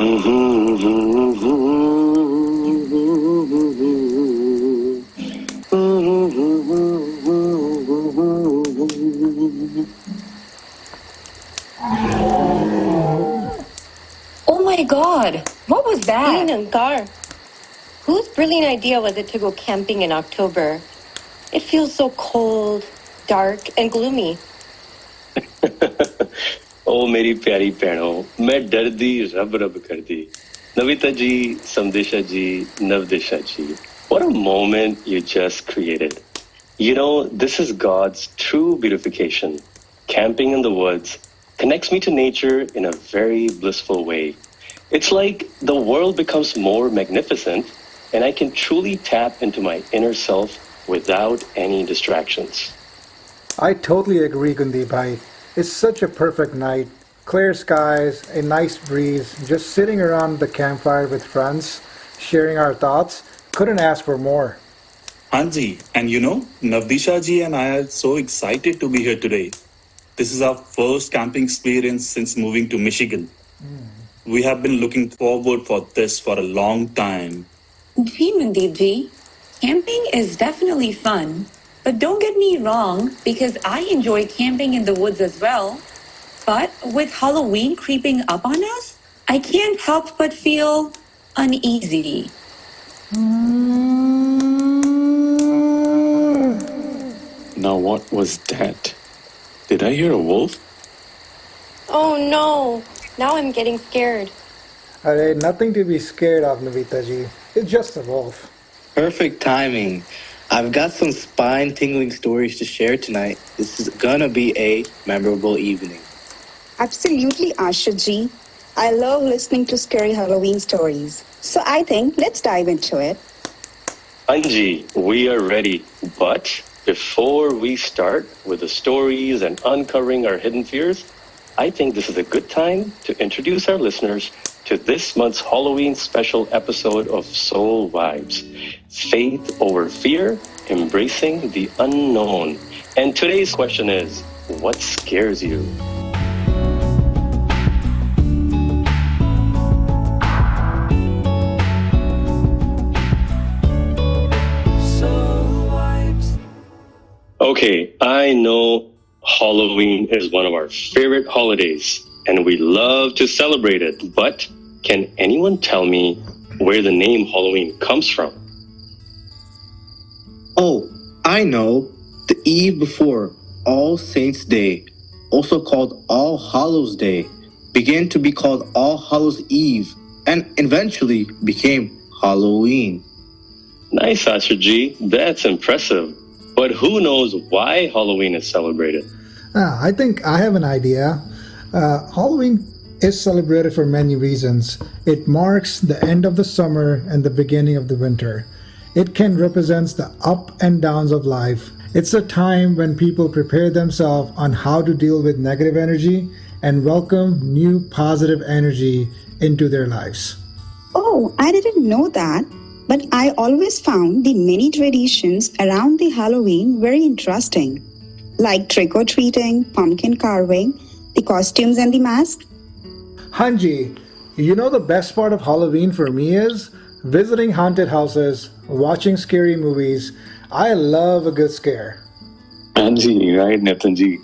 Oh my God, what was that? Nirankari. Whose brilliant idea was it to go camping in October? It feels so cold, dark, and gloomy. ओ मेरी प्यारी बहनों, मैं डरदी रब रब करदी. Navita ji, Samdesha ji, Navdesha ji. What a moment you just created. You know, this is God's true beautification. Camping in the woods connects me to nature in a very blissful way. It's like the world becomes more magnificent and I can truly tap into my inner self without any distractions. I totally agree, Gundeep bhai. It's such a perfect night. Clear skies, a nice breeze, just sitting around the campfire with friends, sharing our thoughts. Couldn't ask for more. Hanji, and you know, Navdisha ji and I are so excited to be here today. This is our first camping experience since moving to Michigan. We have been looking forward for this for a long time. Gee, Mandeep ji, camping is definitely fun. But don't get me wrong, because I enjoy camping in the woods as well. But with Halloween creeping up on us, I can't help but feel uneasy. Now what was that? Did I hear a wolf? Oh no, now I'm getting scared. Arey, nothing to be scared of, Navita ji. It's just a wolf. Perfect timing. I've got some spine-tingling stories to share tonight. This is gonna be a memorable evening. Absolutely, Asha ji. I love listening to scary Halloween stories. So I think let's dive into it. Anji, we are ready. But before we start with the stories and uncovering our hidden fears, I think this is a good time to introduce our listeners to this month's Halloween special episode of Soul Vibes, Faith Over Fear, Embracing the Unknown. And today's question is, what scares you? Okay, I know Halloween is one of our favorite holidays, and we love to celebrate it, but can anyone tell me where the name Halloween comes from? Oh, I know. The eve before All Saints' Day, also called All Hallows' Day, began to be called All Hallows' Eve and eventually became Halloween. Nice, Asherji. That's impressive. But who knows why Halloween is celebrated? I think I have an idea. Halloween is celebrated for many reasons. It marks the end of the summer and the beginning of the winter. It can represent the up and downs of life. It's a time when people prepare themselves on how to deal with negative energy and welcome new positive energy into their lives. Oh, I didn't know that. But I always found the many traditions around the Halloween very interesting. Like trick-or-treating, pumpkin carving, the costumes and the masks. Hanji, you know the best part of Halloween for me is visiting haunted houses, watching scary movies. I love a good scare. Anji, right, Netanji?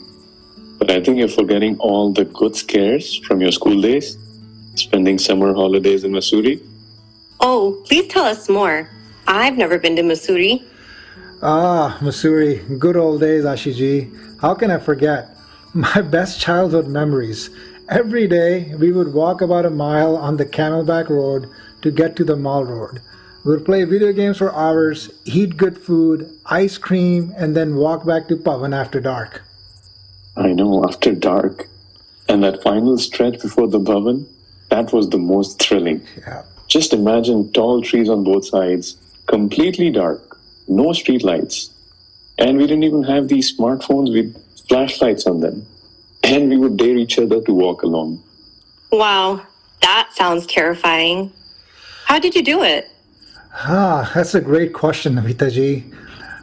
But I think you're forgetting all the good scares from your school days, spending summer holidays in Missouri. Oh, please tell us more. I've never been to Missouri. Ah, Missouri, good old days, Ashiji. How can I forget? My best childhood memories. Every day, we would walk about a mile on the Camelback Road to get to the Mall Road. We would play video games for hours, eat good food, ice cream, and then walk back to Pavan after dark. I know, after dark. And that final stretch before the Bhavan, that was the most thrilling. Yeah. Just imagine tall trees on both sides, completely dark, no street lights. And we didn't even have these smartphones with flashlights on them. And we would dare each other to walk along. Wow, that sounds terrifying. How did you do it? That's a great question, Navita ji.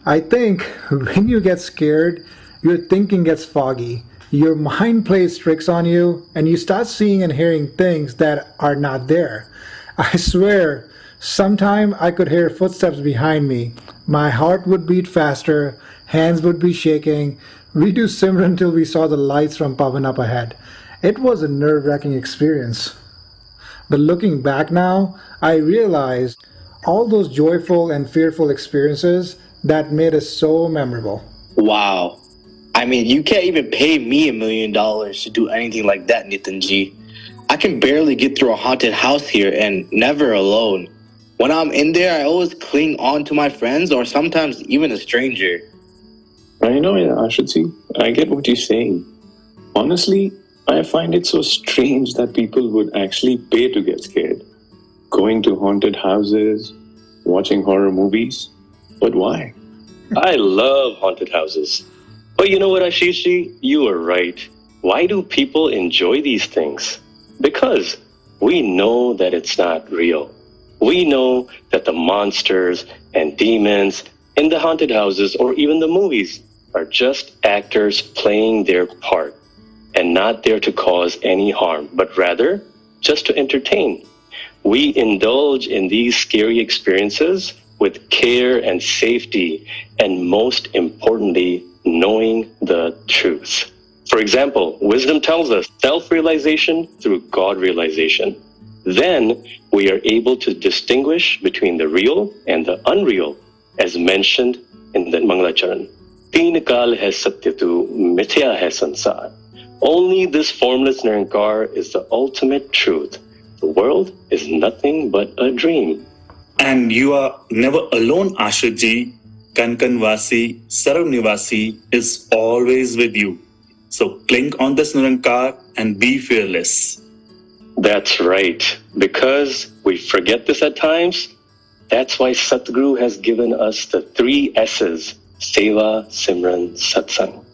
I think when you get scared, your thinking gets foggy Your mind plays tricks on you, and you start seeing and hearing things that are not there. I swear, sometime I could hear footsteps behind me. My heart would beat faster, hands would be shaking. We do Simran till we saw the lights from Pavan up ahead. It was a nerve wracking experience. But looking back now, I realize all those joyful and fearful experiences that made us so memorable. Wow. I mean, you can't even pay me $1 million to do anything like that, Nitinji. I can barely get through a haunted house here and never alone. When I'm in there, I always cling on to my friends or sometimes even a stranger. I know, Ashutji. I get what you're saying. Honestly, I find it so strange that people would actually pay to get scared. Going to haunted houses, watching horror movies. But why? I love haunted houses. But you know what, Ashishi? You are right. Why do people enjoy these things? Because we know that it's not real. We know that the monsters and demons in the haunted houses or even the movies are just actors playing their part and not there to cause any harm, but rather just to entertain. We indulge in these scary experiences with care and safety, and most importantly, knowing the truth. For example, wisdom tells us self-realization through God-realization. Then we are able to distinguish between the real and the unreal, as mentioned in the Mangalacharan. Teen kaal hai satyatu, mithya hai sansar. Only this formless Nirankar is the ultimate truth. The world is nothing but a dream. And you are never alone, Ashitji. Kankanvasi, Saravnivasi is always with you. So cling on this Nirankar and be fearless. That's right. Because we forget this at times, that's why Satguru has given us the 3 S's: Seva, Simran, Satsang.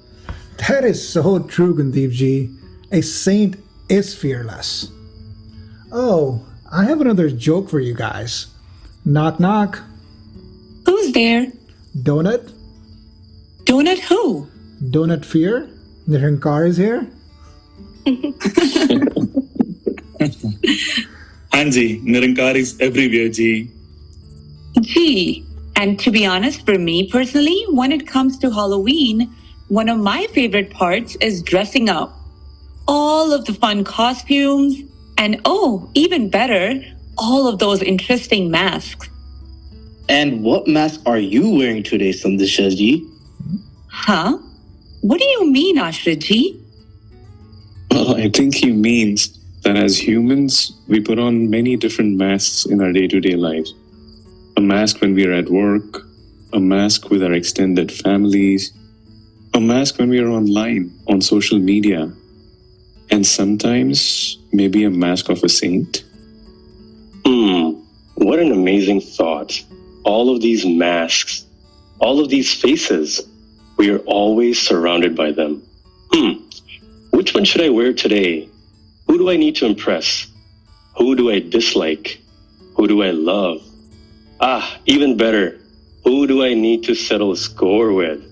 That is so true, Gundeepji. A saint is fearless. Oh, I have another joke for you guys. Knock knock. Who's there? Donut? Donut who? Donut fear? Nirankar is here? Hanji, Nirankar is everywhere, Ji. Gee, and to be honest, for me personally, when it comes to Halloween, one of my favorite parts is dressing up. All of the fun costumes, and oh, even better, all of those interesting masks. And what mask are you wearing today, Sudiksha-ji? Huh? What do you mean, Ashraji? Well, I think he means that as humans, we put on many different masks in our day-to-day lives. A mask when we are at work, a mask with our extended families, a mask when we are online, on social media, and sometimes maybe a mask of a saint. What an amazing thought. All of these masks, all of these faces, we are always surrounded by them. Which one should I wear today? Who do I need to impress? Who do I dislike? Who do I love? Even better, who do I need to settle a score with?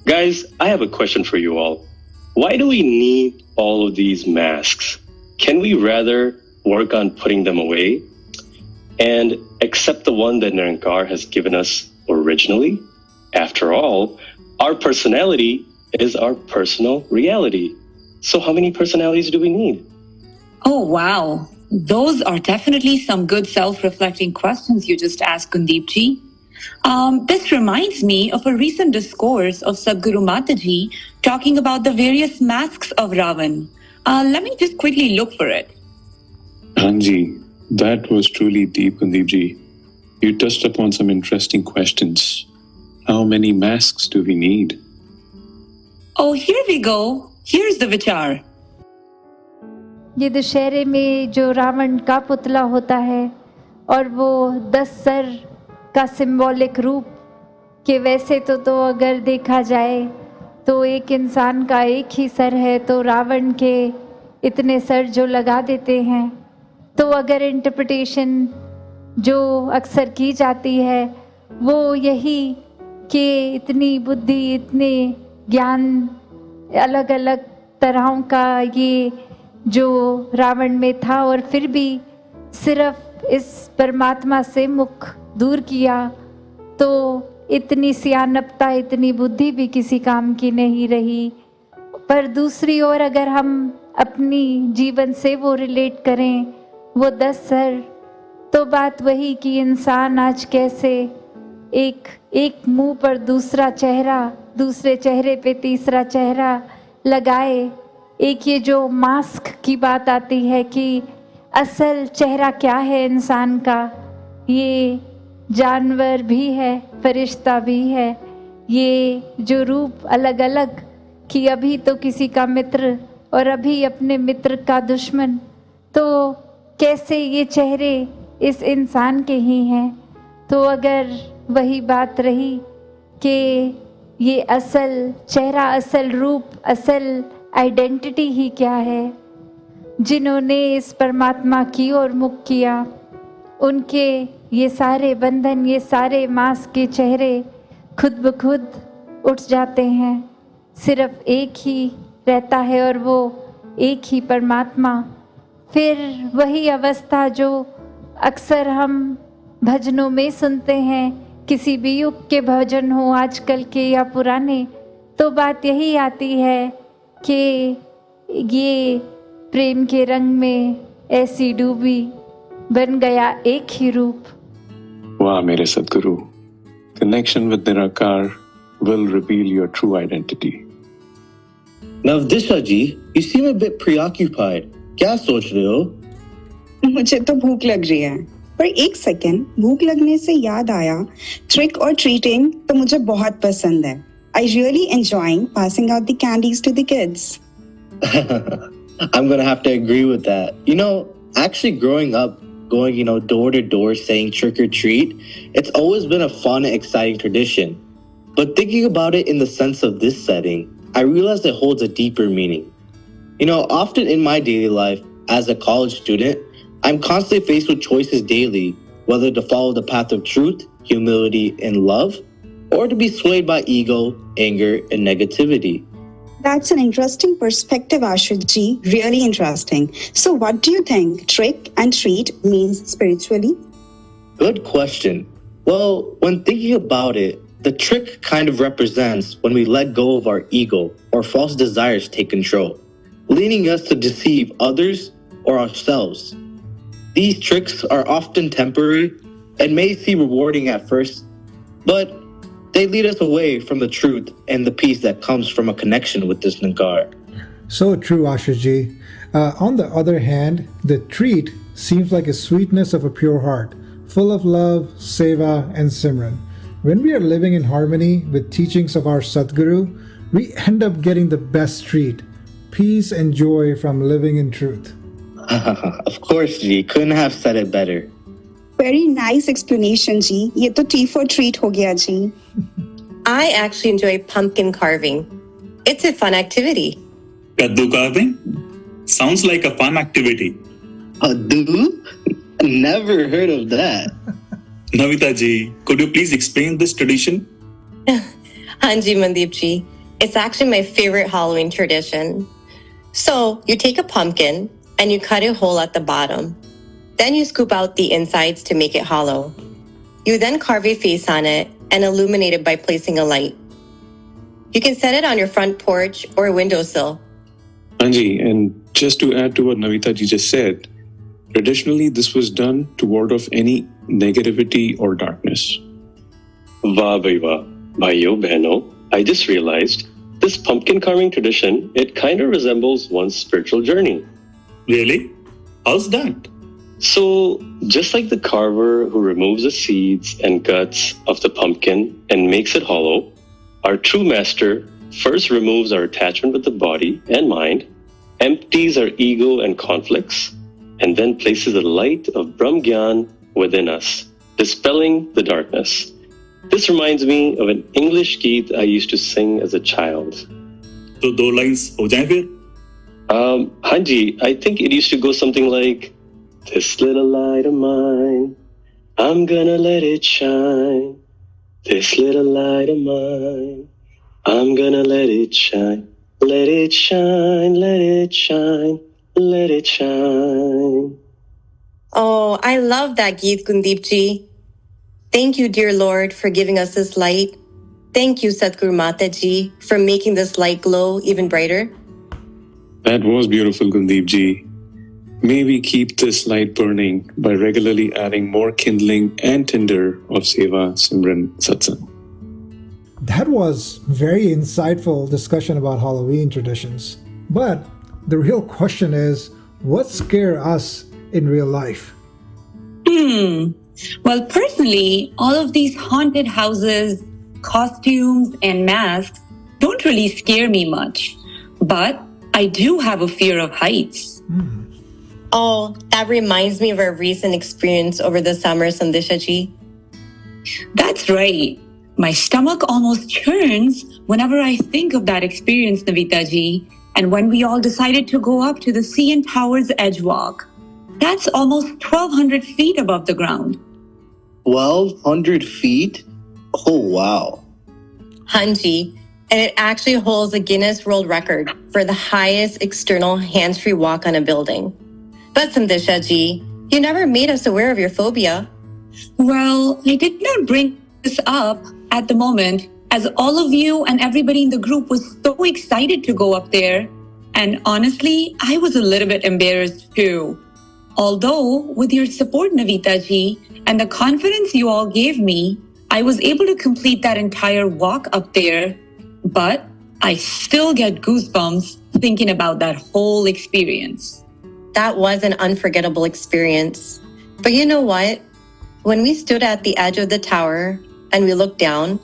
Guys, I have a question for you all. Why do we need all of these masks? Can we rather work on putting them away and accept the one that Nirankar has given us originally? After all, our personality is our personal reality. So how many personalities do we need? Oh, wow. Those are definitely some good self-reflecting questions you just asked, Gundeepji. This reminds me of a recent discourse of Satguru Mataji talking about the various masks of Ravan. Let me just quickly look for it. Hanji, that was truly deep, Kundeepji. You touched upon some interesting questions. How many masks do we need? Oh, here we go. Here's the vichar. ये दशहरे में जो रावण का पुतला होता है और वो 10 सर का सिंबॉलिक रूप कि वैसे तो अगर देखा जाए तो एक इंसान का एक ही सर है, तो रावण के इतने सर जो लगा देते हैं, तो अगर इंटरप्रिटेशन जो अक्सर की जाती है वो यही कि इतनी बुद्धि, इतने ज्ञान, अलग अलग तरहों का ये जो रावण में था, और फिर भी सिर्फ इस परमात्मा से मुख दूर किया, तो इतनी सियानपता, इतनी बुद्धि भी किसी काम की नहीं रही। पर दूसरी ओर अगर हम अपनी जीवन से वो रिलेट करें, वो 10 सर, तो बात वही कि इंसान आज कैसे एक मुंह पर दूसरा चेहरा, दूसरे चेहरे पे तीसरा चेहरा लगाए। एक ये जो मास्क की बात आती है कि असल चेहरा क्या है इंसान का, ये जानवर भी है, फरिश्ता भी है। ये जो रूप अलग अलग कि अभी तो किसी का मित्र और अभी अपने मित्र का दुश्मन, तो कैसे ये चेहरे इस इंसान के ही हैं। तो अगर वही बात रही कि ये असल चेहरा, असल रूप, असल आइडेंटिटी ही क्या है, जिन्होंने इस परमात्मा की ओर मुख किया, उनके ये सारे बंधन, ये सारे मास्क के चेहरे खुद ब खुद उठ जाते हैं। सिर्फ एक ही रहता है और वो एक ही परमात्मा। फिर वही अवस्था जो अक्सर हम भजनों में सुनते हैं, किसी भी युग के भजन हो, आजकल के या पुराने, तो बात यही आती है कि ये प्रेम के रंग में ऐसी डूबी, बन गया एक ही रूप। वाह मेरे सदगुरु, connection with Nirankar will reveal your true identity. Navdisha ji, you seem a bit preoccupied. क्या सोच रहे हो? मुझे तो भूख लग रही है, पर एक सेकेंड, भूख लगने से याद आया, ट्रिक और ट्रीटिंग तो मुझे बहुत पसंद है. I really enjoying passing out the candies to the kids. I'm gonna have to agree with that. You know, actually growing up, going, door to door saying trick or treat, it's always been a fun and exciting tradition. But thinking about it in the sense of this setting, I realized it holds a deeper meaning. Often in my daily life, as a college student, I'm constantly faced with choices daily, whether to follow the path of truth, humility, and love, or to be swayed by ego, anger, and negativity. That's an interesting perspective, Ashish ji. Really interesting. So what do you think trick and treat means spiritually? Good question. Well, when thinking about it, the trick kind of represents when we let go of our ego or false desires take control, leading us to deceive others or ourselves. These tricks are often temporary and may seem rewarding at first, but they lead us away from the truth and the peace that comes from a connection with this Nagar. So true, Ashish ji. On the other hand, the treat seems like a sweetness of a pure heart, full of love, seva, and simran. When we are living in harmony with teachings of our Satguru, we end up getting the best treat, peace and joy from living in truth. Of course, Ji. Couldn't have said it better. Very nice explanation, ji. ये तो tea for treat हो गया जी. I actually enjoy pumpkin carving. It's a fun activity. Kaddu carving? Sounds like a fun activity. Kaddu? Never heard of that. Navita ji, could you please explain this tradition? Hanji Mandeep ji. It's actually my favorite Halloween tradition. So, you take a pumpkin and you cut a hole at the bottom. Then you scoop out the insides to make it hollow. You then carve a face on it and illuminate it by placing a light. You can set it on your front porch or a windowsill. Anji, and just to add to what Navita ji just said, traditionally this was done to ward off any negativity or darkness. Vaah bhai vaah. Bhaiyo, behno, I just realized this pumpkin carving tradition, it kind of resembles one's spiritual journey. Really? How's that? So, just like the carver who removes the seeds and guts of the pumpkin and makes it hollow, our true master first removes our attachment with the body and mind, empties our ego and conflicts, and then places the light of Brahm Gyan within us, dispelling the darkness. This reminds me of an English geet I used to sing as a child. So, 2 lines ho jaye fir? Hanji, I think it used to go something like, this little light of mine, I'm gonna let it shine. This little light of mine, I'm gonna let it shine. Let it shine, let it shine, let it shine. Oh, I love that Geet, Gundeep ji. Thank you, dear Lord, for giving us this light. Thank you, Satguru Mata ji, for making this light glow even brighter. That was beautiful, Gundeep ji. May we keep this light burning by regularly adding more kindling and tinder of Seva, Simran, Satsang. That was very insightful discussion about Halloween traditions. But the real question is, what scare us in real life? Well, personally, all of these haunted houses, costumes, and masks don't really scare me much. But I do have a fear of heights. Oh, that reminds me of our recent experience over the summer, Sandisha ji. That's right. My stomach almost churns whenever I think of that experience, Navita ji. And when we all decided to go up to the CN Tower's edge walk, that's almost 1,200 feet above the ground. 1,200 feet? Oh, wow. Hanji, and it actually holds a Guinness World Record for the highest external hands-free walk on a building. But Sandisha ji, you never made us aware of your phobia. Well, I did not bring this up at the moment, as all of you and everybody in the group was so excited to go up there. And honestly, I was a little bit embarrassed too. Although, with your support, Navita ji, and the confidence you all gave me, I was able to complete that entire walk up there. But I still get goosebumps thinking about that whole experience. That was an unforgettable experience. But you know what? When we stood at the edge of the tower and we looked down,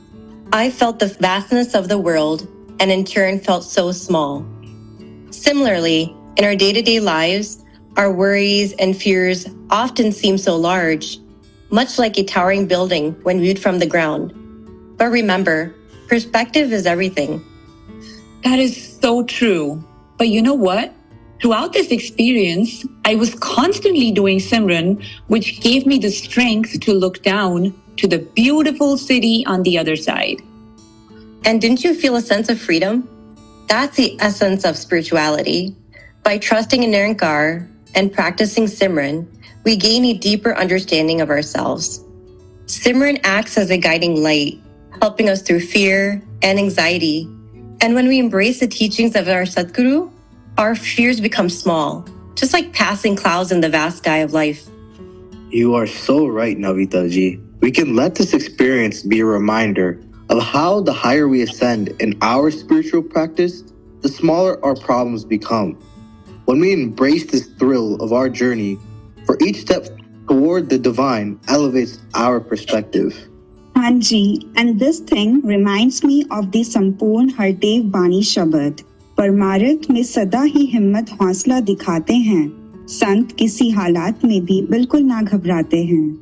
I felt the vastness of the world and in turn felt so small. Similarly, in our day-to-day lives, our worries and fears often seem so large, much like a towering building when viewed from the ground. But remember, perspective is everything. That is so true. But you know what? Throughout this experience, I was constantly doing Simran, which gave me the strength to look down to the beautiful city on the other side. And didn't you feel a sense of freedom? That's the essence of spirituality. By trusting in Nirankar and practicing Simran, we gain a deeper understanding of ourselves. Simran acts as a guiding light, helping us through fear and anxiety. And when we embrace the teachings of our Satguru, our fears become small, just like passing clouds in the vast sky of life. You are so right, Navita ji. We can let this experience be a reminder of how the higher we ascend in our spiritual practice, the smaller our problems become. When we embrace this thrill of our journey, for each step toward the divine elevates our perspective. Hanji, and this thing reminds me of the Sampoorn Hardev Bani Shabad. परमार्थ में सदा ही हिम्मत हौसला दिखाते हैं, संत किसी हालात में भी बिल्कुल ना घबराते हैं.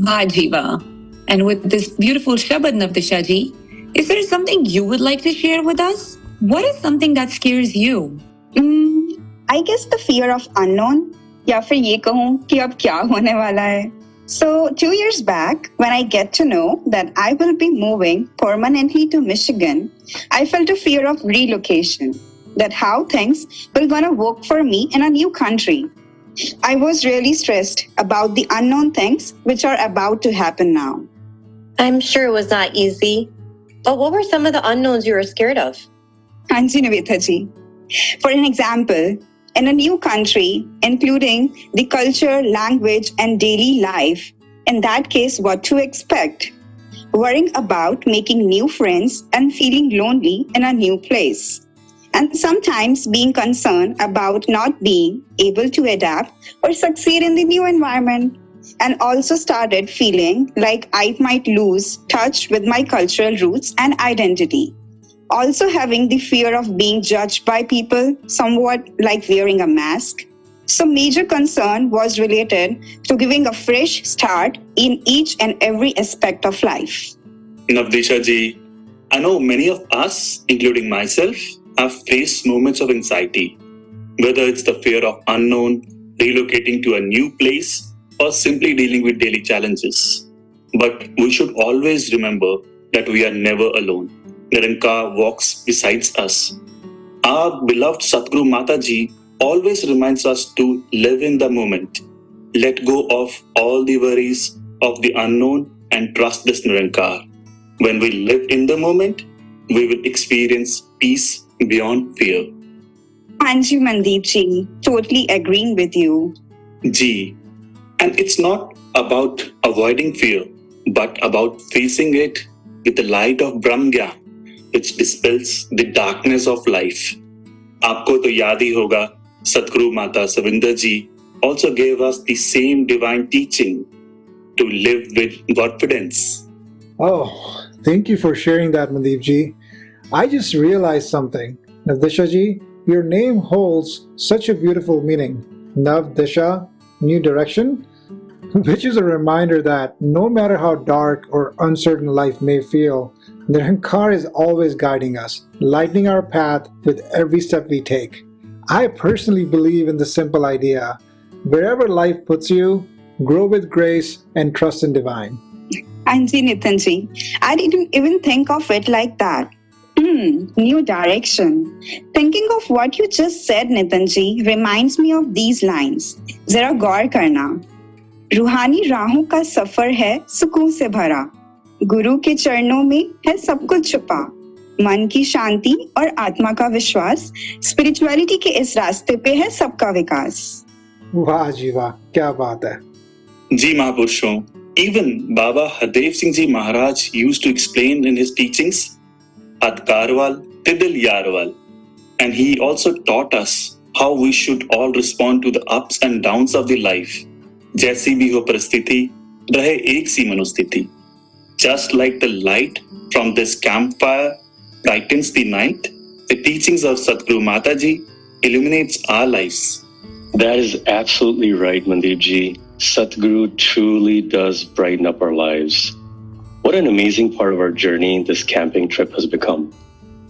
Vaah ji vaah. And with this beautiful Shabad, Navdisha ji, is there something you would like to share with us? What is something that scares you? I guess the fear of unknown, या फिर ये कहूँ कि अब क्या होने वाला है. So 2 years back, when I get to know that I will be moving permanently to Michigan, I felt a fear of relocation, that how things will gonna work for me in a new country. I was really stressed about the unknown things which are about to happen now. I'm sure it was not easy. But what were some of the unknowns you were scared of? Hanji Navita ji. For an example, in a new country, including the culture, language, and daily life, in that case, what to expect? Worrying about making new friends and feeling lonely in a new place. And sometimes being concerned about not being able to adapt or succeed in the new environment. And also started feeling like I might lose touch with my cultural roots and identity. Also having the fear of being judged by people, somewhat like wearing a mask. So major concern was related to giving a fresh start in each and every aspect of life. Navdisha ji, I know many of us, including myself, have faced moments of anxiety, whether it's the fear of unknown, relocating to a new place, or simply dealing with daily challenges. But we should always remember that we are never alone. Nirankar walks beside us. Our beloved Satguru Mataji always reminds us to live in the moment, let go of all the worries of the unknown and trust this Nirankar. When we live in the moment, we will experience peace beyond fear. Anji Mandeep ji, totally agreeing with you. Ji, and it's not about avoiding fear, but about facing it with the light of Brahmgyan, which dispels the darkness of life. आपको तो याद ही होगा, Satguru Mata Savinder ji also gave us the same divine teaching to live with confidence. Oh, thank you for sharing that, Mandeep ji. I just realized something. Navdisha ji, your name holds such a beautiful meaning. Navdisha, new direction, which is a reminder that no matter how dark or uncertain life may feel, Nirankar is always guiding us, lightening our path with every step we take. I personally believe in the simple idea, wherever life puts you, grow with grace and trust in divine. Anji Nitin ji, I didn't even think of it like that. New direction. Thinking of what you just said, Nitin ji, reminds me of these lines. Zara gaur karna. रूहानी राहों का सफर है सुकून से भरा, गुरु के चरणों में है सब कुछ छुपा, मन की शांति और आत्मा का विश्वास, स्पिरिचुअलिटी के इस रास्ते पे है सबका विकास. वाह जी वाह, क्या बात है. जी महापुरुषों, even Baba Hardev Singh Ji Maharaj used to explain in his teachings, Adkarwal Tidil Yarwal, and he also taught us how we should all respond to the ups and downs of the life. जैसी भी हो परिस्थिति, रहे एक सी मनोस्थिति. Just like the light from this campfire brightens the night, the teachings of Satguru Mataji illuminates our lives. That is absolutely right, Mandeep ji. Satguru truly does brighten up our lives. What an amazing part of our journey this camping trip has become.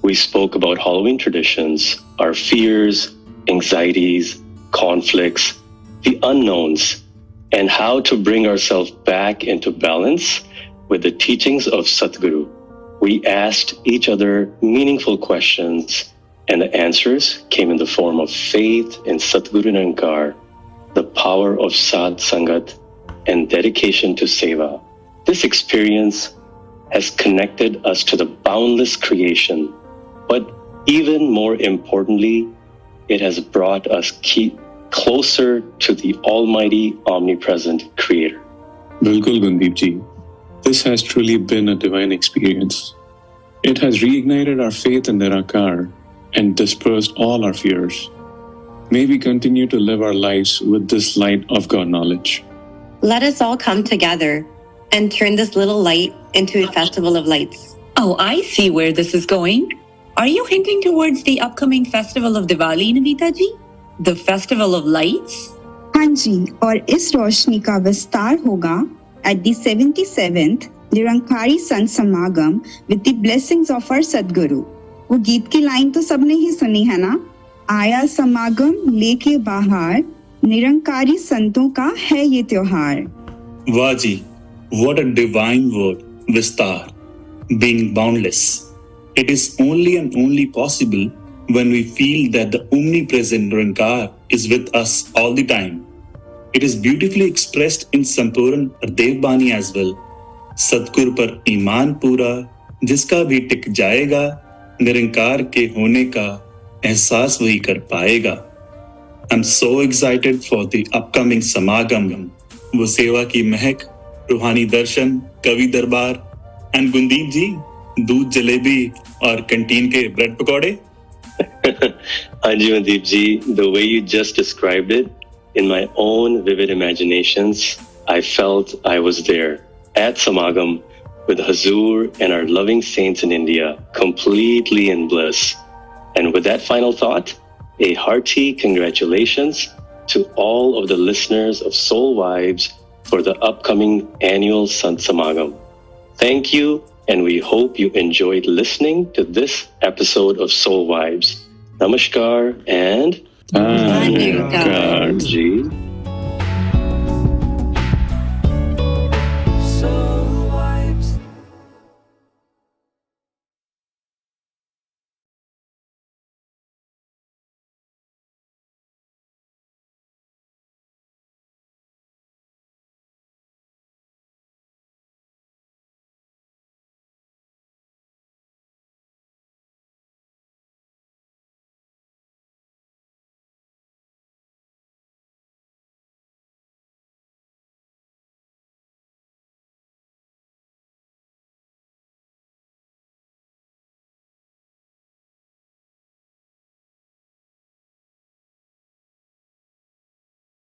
We spoke about Halloween traditions, our fears, anxieties, conflicts, the unknowns, and how to bring ourselves back into balance with the teachings of Satguru. We asked each other meaningful questions, and the answers came in the form of faith in Satguru Nirankar, the power of Sad Sangat, and dedication to Seva. This experience has connected us to the boundless creation, but even more importantly, it has brought us closer to the almighty, omnipresent Creator. Bilkul Mandeep ji, this has truly been a divine experience. It has reignited our faith in Nirankar and dispersed all our fears. May we continue to live our lives with this light of God knowledge. Let us all come together and turn this little light into a festival of lights. Oh, I see where this is going. Are you hinting towards the upcoming festival of Diwali, Navita ji? The festival of lights? हाँ जी, और इस रोशनी का विस्तार होगा at the 77th Nirankari Sant Samagam with the blessings of our Sadguru. वो गीत की line तो सबने ही सुनी है ना? आया समागम लेके बाहर, निरंकारी संतों का है ये त्योहार. वाह जी, what a divine word, Vistar, being boundless. It is only and only possible when we feel that the omnipresent Nirankar is with us all the time. It is beautifully expressed in Santoran Dev Bani as well. Satgur par iman pura, जिसका भी टिक जाएगा, निरंकार के होने का एहसास वही कर पाएगा. I'm so excited for the upcoming Samagam. वो सेवा की महक, रूहानी दर्शन, कवि दरबार, and गुंदीप जी, दूध जलेबी और कैंटीन के ब्रेड पकौड़े. Anji Mandeep ji, the way you just described it, in my own vivid imaginations, I felt I was there at Samagam with Hazur and our loving saints in India, completely in bliss. And with that final thought, a hearty congratulations to all of the listeners of Soul Vibes for the upcoming annual Sant Samagam. Thank you, and we hope you enjoyed listening to this episode of Soul Vibes. Namaskar and Namaskar. Ji.